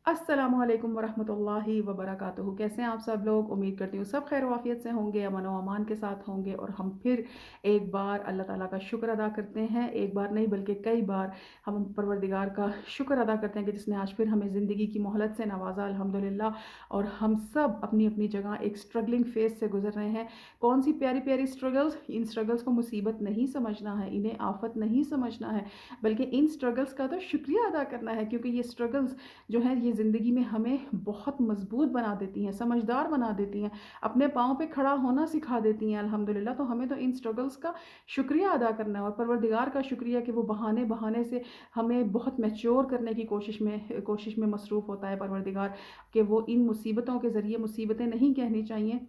अस्सलामु अलैकुम वरहमतुल्लाहि वबरकातुहू। कैसे हैं आप सब लोग? उम्मीद करती हूँ सब खैर वाफियत से होंगे, अमन व अमान के साथ होंगे। और हम फिर एक बार अल्लाह ताला का शुक्र अदा करते हैं, एक बार नहीं बल्कि कई बार हम परवरदिगार का शुक्र अदा करते हैं कि जिसने आज फिर हमें ज़िंदगी की मोहलत से नवाजा, अल्हम्दुलिल्लाह। और हम सब अपनी अपनी जगह एक स्ट्रगलिंग फेज़ से गुजर रहे हैं। कौन सी प्यारी प्यारी स्ट्रगल्स! इन स्ट्रगल्स को मुसीबत नहीं समझना है, इन्हें आफत नहीं समझना है, बल्कि इन स्ट्रगल्स का तो शुक्रिया अदा करना है, क्योंकि ये स्ट्रगल्स जो है ये ज़िंदगी में हमें बहुत मजबूत बना देती हैं, समझदार बना देती हैं, अपने पाँव पे खड़ा होना सिखा देती हैं अल्हम्दुलिल्लाह। तो हमें तो इन स्ट्रगल्स का शुक्रिया अदा करना है और परवरदिगार का शुक्रिया कि वो बहाने बहाने से हमें बहुत मैच्योर करने की कोशिश में मसरूफ़ होता है परवरदिगार, कि वो इन मुसीबतों के ज़रिए, मुसीबतें नहीं कहनी चाहिए,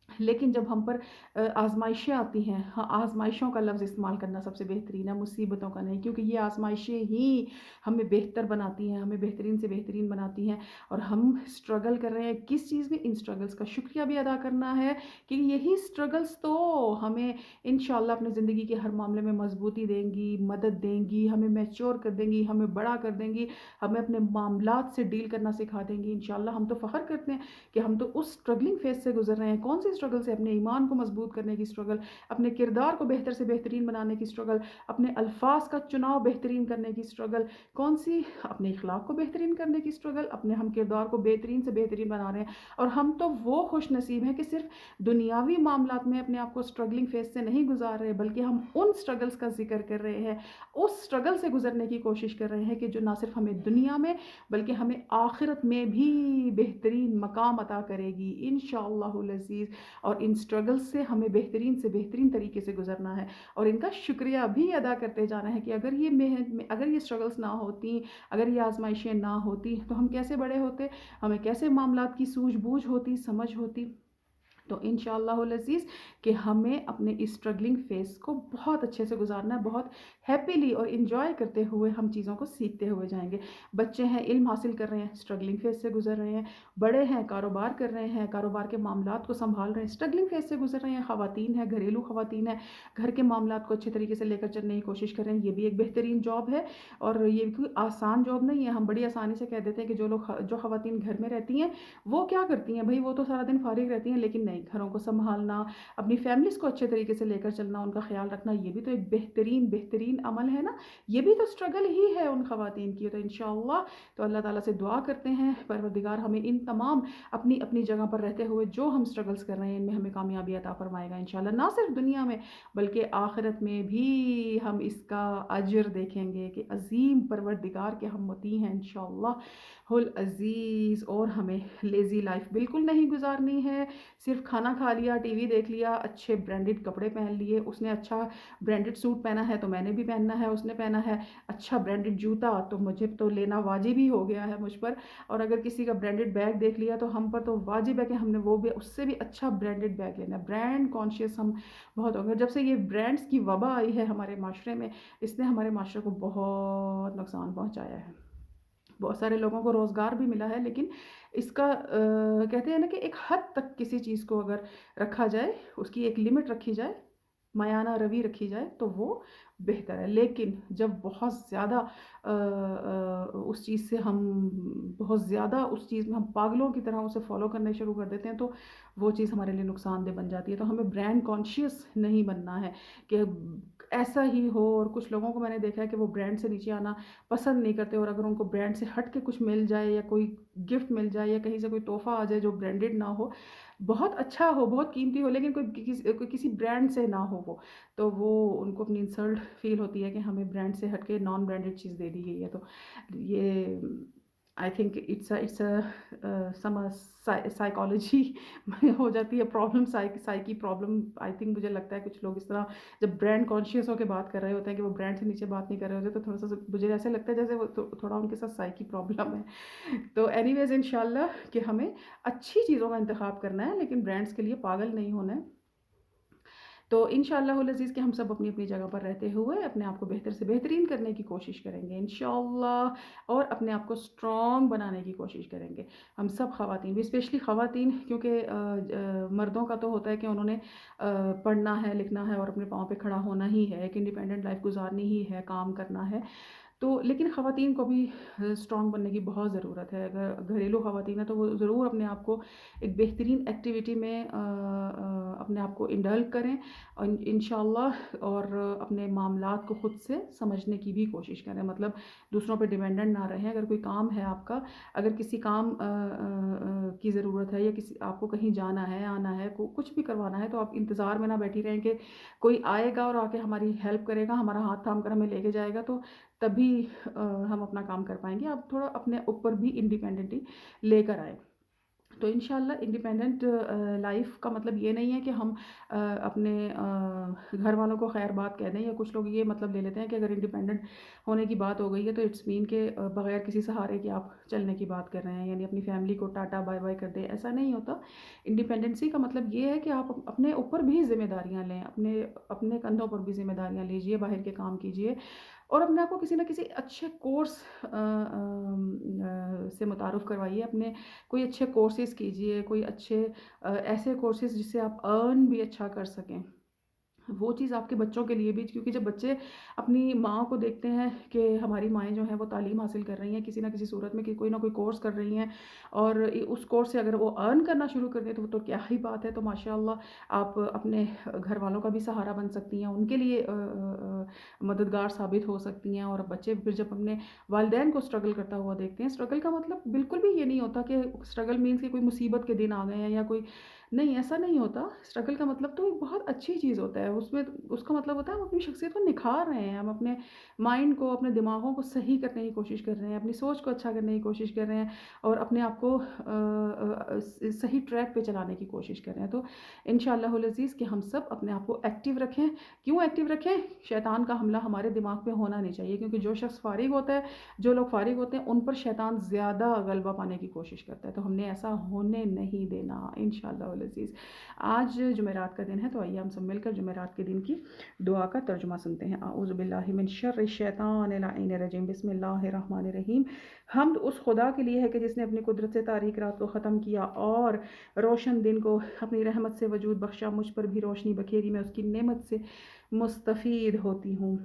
लेकिन जब हम पर आज़माइशें आती हैं, हाँ, आज़माइशों का लफ्ज़ इस्तेमाल करना सबसे बेहतरीन है, मुसीबतों का नहीं, क्योंकि ये आज़माइशें ही हमें बेहतर बनाती हैं, हमें बेहतरीन से बेहतरीन बनाती हैं। और हम स्ट्रगल कर रहे हैं किस चीज़ में? इन स्ट्रगल्स का शुक्रिया भी अदा करना है कि यही स्ट्रगल्स तो हमें इंशाअल्लाह अपनी ज़िंदगी के हर मामले में मज़बूती देंगी, मदद देंगी, हमें मैच्योर कर देंगी, हमें बड़ा कर देंगी, हमें अपने मामलात से डील करना सिखा देंगी इंशाअल्लाह। हम तो फ़ख्र करते हैं कि हम तो उस स्ट्रगलिंग फेज़ से गुज़र रहे हैं। कौन सी स्ट्रगल से? अपने ईमान को मज़बूत करने की स्ट्रगल, अपने किरदार को बेहतर से बेहतरीन बनाने की स्ट्रगल, अपने अल्फ़ाज़ का चुनाव बेहतरीन करने की स्ट्रगल। कौन-सी? अपने इख़्लाक़ को बेहतरीन करने की स्ट्रगल, अपने हम किरदार को बेहतरीन से बेहतरीन बना रहे हैं। और हम तो वो खुशनसीब हैं कि सिर्फ़ दुनियावी मामलात में अपने आप को स्ट्रगलिंग फेज़ से नहीं गुज़ार रहे, बल्कि हम उन स्ट्रगल्स का ज़िक्र कर रहे हैं, उस स्ट्रगल से गुज़रने की कोशिश कर रहे हैं कि जो ना सिर्फ़ हमें दुनिया में बल्कि हमें आखिरत में भी बेहतरीन मकाम अता करेगी इंशाअल्लाहुल अज़ीज़। और इन स्ट्रगल्स से हमें बेहतरीन से बेहतरीन तरीके से गुजरना है और इनका शुक्रिया भी अदा करते जाना है कि अगर ये स्ट्रगल्स ना होती, अगर ये आजमाइशें ना होती, तो हम कैसे बड़े होते, हमें कैसे मामलात की सूझबूझ होती, समझ होती। तो इंशाअल्लाहुल अज़ीज़ कि हमें अपने इस स्ट्रगलिंग फ़ेज़ को बहुत अच्छे से गुज़ारना है, बहुत हैप्पीली और एन्जॉय करते हुए हम चीज़ों को सीखते हुए जाएँगे। बच्चे हैं, इल्म हासिल कर रहे हैं, स्ट्रगलिंग फ़ेज़ से गुज़र रहे हैं। बड़े हैं, कारोबार कर रहे हैं, कारोबार के मामलात को सँभाल रहे हैं, स्ट्रगलिंग फ़ेज़ से गुज़र रहे हैं। ख़वातीन हैं, घरेलू ख़वातीन हैं, घर के मामलात को अच्छे तरीके से लेकर चलने की कोशिश कर रहे हैं। ये भी एक बेहतरीन जॉब है और ये भी कोई आसान जॉब नहीं है। हम बड़ी आसानी से कह देते हैं कि जो ख़वातीन घर में रहती हैं, वो क्या करती हैं भई, वो तो सारा दिन फ़ारिग रहती हैं, लेकिन नहीं, घरों को सँभालना, अपनी फ़ैमिलीज़ को अच्छे तरीके से लेकर चलना, उनका ख़्याल रखना, ये भी तो एक बेहतरीन बेहतरीन अमल है ना। ये भी तो स्ट्रगल ही है उन ख़वातीन की। तो इंशाअल्लाह तो अल्लाह ताला से दुआ करते हैं परवरदिगार हमें इन तमाम अपनी अपनी जगह पर रहते हुए जो हम स्ट्रगल्स कर रहे हैं इनमें हमें कामयाबी अता फ़रमाएगा इंशाअल्लाह। ना सिर्फ़ दुनिया में बल्कि आखिरत में भी हम इसका अजर देखेंगे कि अज़ीम परवरदिगार के हम मुती हैं इंशाअल्लाह हुल अज़ीज़। और हमें लेज़ी लाइफ़ बिल्कुल नहीं गुज़ारनी है। सिर्फ़ खाना खा लिया, टीवी देख लिया, अच्छे ब्रांडेड कपड़े पहन लिए, उसने अच्छा ब्रांडेड सूट पहना है तो मैंने भी पहनना है, उसने पहना है अच्छा ब्रांडेड जूता तो मुझे तो लेना वाजिब ही हो गया है मुझ पर। और अगर किसी का ब्रांडेड बैग देख लिया तो हम पर तो वाजिब है कि हमने वो भी उससे भी अच्छा ब्रांडेड बैग लेना है। ब्रांड कॉन्शियस हम बहुत हो गए। जब से ये ब्रांड्स की वबा आई है हमारे माशरे में, इसने हमारे माशरे को बहुत नुकसान पहुँचाया है। बहुत सारे लोगों को रोज़गार भी मिला है, लेकिन इसका कहते हैं ना कि एक हद तक किसी चीज़ को अगर रखा जाए, उसकी एक लिमिट रखी जाए, मायाना रवि रखी जाए तो वो बेहतर है। लेकिन जब बहुत ज़्यादा उस चीज़ से हम बहुत ज़्यादा उस चीज़ में हम पागलों की तरह उसे फ़ॉलो करने शुरू कर देते हैं तो वो चीज़ हमारे लिए नुकसानदेह बन जाती है। तो हमें ब्रांड कॉन्शियस नहीं बनना है कि ऐसा ही हो। और कुछ लोगों को मैंने देखा है कि वो ब्रांड से नीचे आना पसंद नहीं करते और अगर उनको ब्रांड से हट के कुछ मिल जाए या कोई गिफ्ट मिल जाए या कहीं से कोई तोहफ़ा आ जाए जो ब्रांडेड ना हो, बहुत अच्छा हो, बहुत कीमती हो, लेकिन कोई किसी ब्रांड से ना हो वो, तो वो उनको अपनी इंसल्ट फ़ील होती है कि हमें ब्रांड से हट के नॉन ब्रांडेड चीज़ दे दी गई है। तो ये I think it's some psychology में हो जाती है problem, psyche problem. I think मुझे लगता है कुछ लोग इस तरह जब ब्रांड कॉन्शियस होके बात कर रहे होते हैं कि वो ब्रांड से नीचे बात नहीं कर रहे होते, तो थोड़ा-सा मुझे ऐसा लगता है जैसे वो थोड़ा उनके साथ साइकी प्रॉब्लम है। तो एनीवेज़ इंशाल्लाह कि हमें अच्छी चीज़ों का इंतख़ाब करना है, लेकिन ब्रांड्स के लिए पागल नहीं होना है। तो इंशाअल्लाहुल अज़ीज़ कि हम सब अपनी-अपनी जगह पर रहते हुए अपने आप को बेहतर से बेहतरीन करने की कोशिश करेंगे इंशाअल्लाह, और अपने आप को स्ट्रॉन्ग बनाने की कोशिश करेंगे। हम सब ख़वातीन भी, स्पेशली ख़वातीन, क्योंकि मर्दों का तो होता है कि उन्होंने पढ़ना है, लिखना है और अपने पाँव पे खड़ा होना ही है, एक इंडिपेंडेंट लाइफ़ गुज़ारनी ही है, काम करना है। تو لیکن خواتین کو بھی اسٹرانگ بننے کی بہت ضرورت ہے. اگر گھریلو خواتین ہیں تو وہ ضرور اپنے آپ کو ایک بہترین ایکٹیویٹی میں اپنے آپ کو انڈلگ کریں انشاءاللہ، اور اپنے معاملات کو خود سے سمجھنے کی بھی کوشش کریں. مطلب دوسروں پہ ڈیپینڈنٹ نہ رہیں. اگر کوئی کام ہے آپ کا، اگر کسی کام کی ضرورت ہے، یا کسی آپ کو کہیں جانا ہے، آنا ہے، کچھ بھی کروانا ہے، تو آپ انتظار میں نہ بیٹھی رہیں کہ کوئی آئے گا اور آ کے ہماری ہیلپ کرے گا، ہمارا ہاتھ تھام کر ہمیں لے کے جائے گا تو تبھی ہم اپنا کام کر پائیں گے. آپ تھوڑا اپنے اوپر بھی انڈیپینڈنٹی لے کر آئیں. تو انشاءاللہ انڈیپینڈنٹ لائف کا مطلب یہ نہیں ہے کہ ہم اپنے گھر والوں کو خیر بات کہہ دیں، یا کچھ لوگ یہ مطلب لے لیتے ہیں کہ اگر انڈیپینڈنٹ ہونے کی بات ہو گئی ہے تو اٹس مین کہ بغیر کسی سہارے کے آپ چلنے کی بات کر رہے ہیں، یعنی اپنی فیملی کو ٹاٹا بائی بائی کر دیں. ایسا نہیں ہوتا. انڈیپینڈنسی کا مطلب یہ ہے کہ آپ اپنے اوپر بھی ذمہ داریاں لیں، اپنے کندھوں پر بھی ذمہ داریاں لیجئے، باہر کے کام کیجئے، اور اپنے آپ کو کسی نہ کسی اچھے کورس سے متعارف کروائیے. اپنے کوئی اچھے کورسز کیجئے، کوئی اچھے ایسے کورسز جس سے آپ ارن بھی اچھا کر سکیں. وہ چیز آپ کے بچوں کے لیے بھی، کیونکہ جب بچے اپنی ماں کو دیکھتے ہیں کہ ہماری مائیں جو ہیں وہ تعلیم حاصل کر رہی ہیں کسی نہ کسی صورت میں، کہ کوئی نہ کوئی کورس کر رہی ہیں، اور اس کورس سے اگر وہ ارن کرنا شروع کر دیں تو وہ تو کیا ہی بات ہے. تو ماشاءاللہ آپ اپنے گھر والوں کا بھی سہارا بن سکتی ہیں، ان کے لیے مددگار ثابت ہو سکتی ہیں. اور بچے پھر جب اپنے والدین کو اسٹرگل کرتا ہوا دیکھتے ہیں، اسٹرگل کا مطلب بالکل بھی یہ نہیں ہوتا کہ اسٹرگل مینس کہ کوئی مصیبت کے دن آ گئے ہیں یا کوئی، نہیں ایسا نہیں ہوتا. اسٹرگل کا مطلب تو ایک بہت اچھی چیز ہوتا ہے. اس میں اس کا مطلب ہوتا ہے ہم اپنی شخصیت کو نکھار رہے ہیں، ہم اپنے مائنڈ کو، اپنے دماغوں کو صحیح کرنے کی کوشش کر رہے ہیں، اپنی سوچ کو اچھا کرنے کی کوشش کر رہے ہیں، اور اپنے آپ کو صحیح ٹریک پہ چلانے کی کوشش کر رہے ہیں. تو انشاءاللہ العزیز کہ ہم سب اپنے آپ کو ایکٹیو رکھیں. کیوں ایکٹیو رکھیں؟ شیطان کا حملہ ہمارے دماغ پہ ہونا نہیں چاہیے، کیونکہ جو شخص فارغ ہوتا ہے، جو لوگ فارغ ہوتے ہیں، ان پر شیطان زیادہ غلبہ پانے کی کوشش کرتا ہے. تو ہم نے ایسا ہونے نہیں دینا انشاءاللہ العزیز. آج جمعرات کا دن ہے، تو آئیے ہم سب مل کر جمعرات کے دن کی دعا کا ترجمہ سنتے ہیں. اعوذ باللہ من شر الشیطان اللعین الرجیم. بسم اللہ الرحمن الرحیم. حمد اس خدا کے لیے ہے کہ جس نے اپنی قدرت سے تاریک رات کو ختم کیا اور روشن دن کو اپنی رحمت سے وجود بخشا. مجھ پر بھی روشنی بکھیری، میں اس کی نعمت سے مستفید ہوتی ہوں.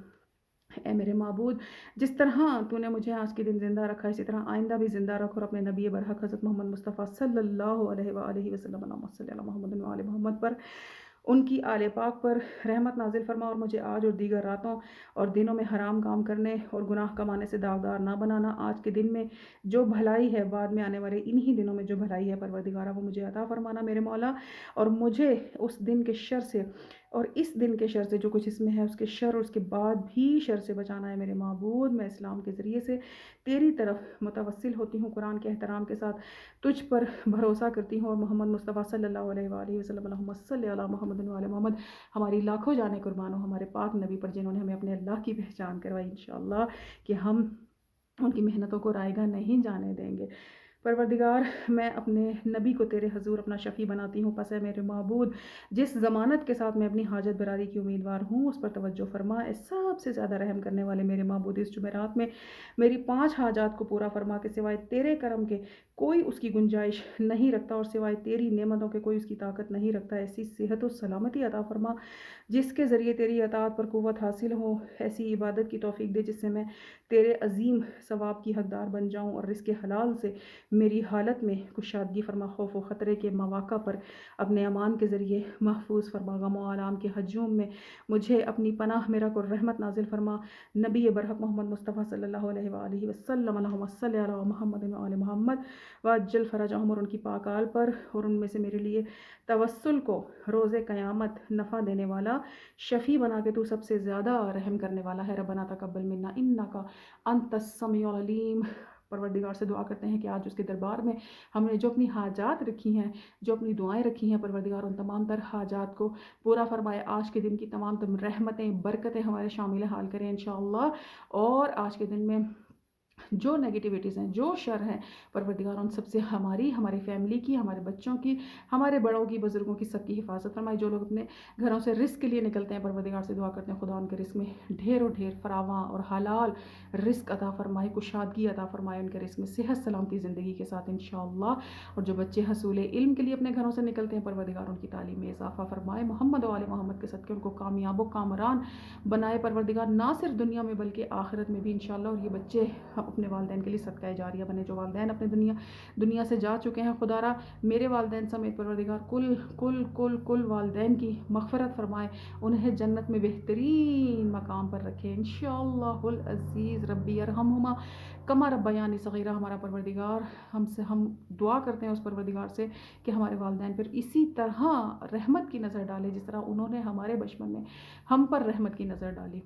اے میرے معبود، جس طرح تو نے مجھے آج کے دن زندہ رکھا، اسی طرح آئندہ بھی زندہ رکھ، اور اپنے نبی برحق حضرت محمد مصطفیٰ صلی اللہ علیہ وآلہ وسلم، اللہم صلی علی محمد وآل محمد پر، ان کی آل پاک پر رحمت نازل فرما، اور مجھے آج اور دیگر راتوں اور دنوں میں حرام کام کرنے اور گناہ کمانے سے داغدار نہ بنانا. آج کے دن میں جو بھلائی ہے، بعد میں آنے والے انہی دنوں میں جو بھلائی ہے پروردگارہ وہ مجھے عطا فرمانا میرے مولا، اور مجھے اس دن کے شر سے اور اس دن کے شر سے جو کچھ اس میں ہے اس کے شر، اور اس کے بعد بھی شر سے بچانا ہے میرے معبود. میں اسلام کے ذریعے سے تیری طرف متوسل ہوتی ہوں، قرآن کے احترام کے ساتھ تجھ پر بھروسہ کرتی ہوں، اور محمد مصطفیٰ صلی اللہ علیہ وآلہ وسلم، اللہم صلی علی محمد وآل محمد، ہماری لاکھوں جانیں قربان ہو ہمارے پاک نبی پر، جنہوں نے ہمیں اپنے اللہ کی پہچان کروائی. انشاءاللہ کہ ہم ان کی محنتوں کو رائیگاں نہیں جانے دیں گے. پروردگار، میں اپنے نبی کو تیرے حضور اپنا شفیع بناتی ہوں. پس اے میرے معبود، جس ضمانت کے ساتھ میں اپنی حاجت براری کی امیدوار ہوں، اس پر توجہ فرما. اے سب سے زیادہ رحم کرنے والے میرے معبود، اس جمعرات میں میری 5 حاجات کو پورا فرما کہ سوائے تیرے کرم کے کوئی اس کی گنجائش نہیں رکھتا، اور سوائے تیری نعمتوں کے کوئی اس کی طاقت نہیں رکھتا. ایسی صحت و سلامتی عطا فرما جس کے ذریعے تیری اطاعت پر قوت حاصل ہو. ایسی عبادت کی توفیق دے جس سے میں تیرے عظیم ثواب کی حقدار بن جاؤں، اور رزق حلال سے میری حالت میں کشادگی فرما. خوف و خطرے کے مواقع پر اپنے امان کے ذریعے محفوظ فرما. غم و آلام کے ہجوم میں مجھے اپنی پناہ میں رکھ اور رحمت نازل فرما. نبی برحق محمد مصطفیٰ صلی اللہ علیہ وآلہ وسلم، اللہم صلی علی محمد وآل محمد وعجل فرجہم، اور ان کی پاک آل پر، اور ان میں سے میرے لیے توسل کو روز قیامت نفع دینے والا شفیع بنا کے تو سب سے زیادہ رحم کرنے والا ہے. ربنا تقبل منا انکا انت السمیع العلیم. پروردگار سے دعا کرتے ہیں کہ آج اس کے دربار میں ہم نے جو اپنی حاجات رکھی ہیں، جو اپنی دعائیں رکھی ہیں، پروردگار ان تمام تر حاجات کو پورا فرمائے. آج کے دن کی تمام تر رحمتیں، برکتیں ہمارے شامل حال کریں انشاءاللہ. اور آج کے دن میں जो नेगेटिविटीज़ हैं, जो शर हैं, परवरदिगार उन सब से हमारी, हमारी फैमिली की, हमारे बच्चों की, हमारे बड़ों की, बुज़ुर्गों की, सबकी हिफाज़त फरमाए। जो लोग अपने घरों से रिज़्क़ के लिए निकलते हैं, परवरदिगार से दुआ करते हैं खुदा उनके रिज़्क़ में ढेरों ढेर फरावां और हलाल रिज़्क़ अता फ़रमाए, कुशादगी अता फ़रमाए उनके रिज़्क़ में, सेहत सलामती ज़िंदगी के साथ इंशाअल्लाह। और जो बच्चे हसूल इल्म के लिए अपने घरों से निकलते हैं, परवरदिगार उनकी तालीम में इज़ाफ़ा फ़रमाए, मोहम्मद व आले मोहम्मद के सदक़े उनको कामयाब व कामरान बनाए परवरदिगार, ना सिर्फ दुनिया में बल्कि आखिरत में भी इंशाअल्लाह। और ये बच्चे हम अपने वालिदैन के लिए सदका जारिया बने, जो वालिदैन अपने दुनिया से जा चुके हैं। खुदारा मेरे वालिदैन समेत परवरदिगार कुल कुल कुल कुल वालिदैन की मग़फ़िरत फ़रमाए, उन्हें जन्नत में बेहतरीन मकाम पर रखे इंशाअल्लाहुल अज़ीज़। रब्बी अरहमहुमा कमा रब्बयानी सग़ीरा। हमारा परवरदिगार हम दुआ करते हैं उस परवरदिगार से कि हमारे वालिदैन पर इसी तरह रहमत की नज़र डाले जिस तरह उन्होंने हमारे बचपन में हम पर रहमत की नज़र डाली।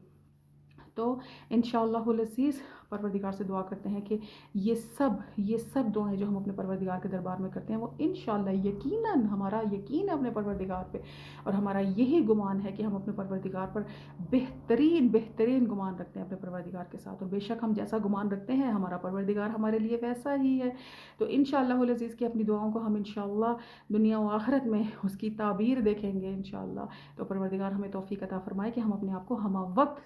तो इंशाअल्लाहुल अज़ीज़ परवरदिगार से दुआ करते हैं कि ये सब दुआएं जो हम अपने परवरदिगार के दरबार में करते हैं, वो इंशाअल्लाह यकीनन, हमारा यकीन है अपने परवरदिगार पे और हमारा यही गुमान है कि हम अपने परवरदिगार पर बेहतरीन गुमान रखते हैं अपने परवरदिगार के साथ। और बेशक हम जैसा गुमान रखते हैं, हमारा परवरदिगार हमारे लिए वैसा ही है। तो इंशाअल्लाहुल अज़ीज़ की अपनी दुआओं को हम इंशाअल्लाह दुनिया व आखिरत में उसकी ताबीर देखेंगे इंशाअल्लाह। तो परवरदिगार हमें तौफ़ीक़ अता फ़रमाए कि हम अपने आप को हमवक़्त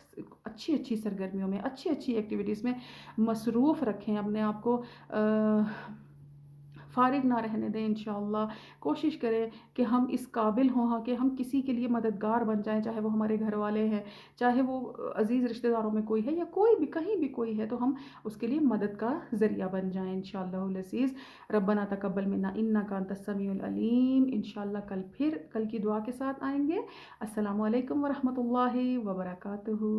अच्छी सरगर्मियों में, अच्छी एक्टिविटीज़ में मसरूफ़ रखें, अपने आप को फ़ारिग ना रहने दें इंशाअल्लाह। कोशिश करें कि हम इस काबिल हों, हाँ, कि हम किसी के लिए मददगार बन जाएँ, चाहे वो हमारे घर वाले हैं, चाहे वो अज़ीज़ रिश्तेदारों में कोई है या कोई भी कहीं भी कोई है, तो हम उसके लिए मदद का ज़रिया बन जाएँ इंशाअल्लाहुल अज़ीज़। रब्बना तक़ब्बल मिन्ना इन्नका अंतस समीउल अलीम। इंशाअल्लाह कल की दुआ के साथ आएँगे। अस्सलामु अलैकुम व रहमतुल्लाहि व बरकातुहू।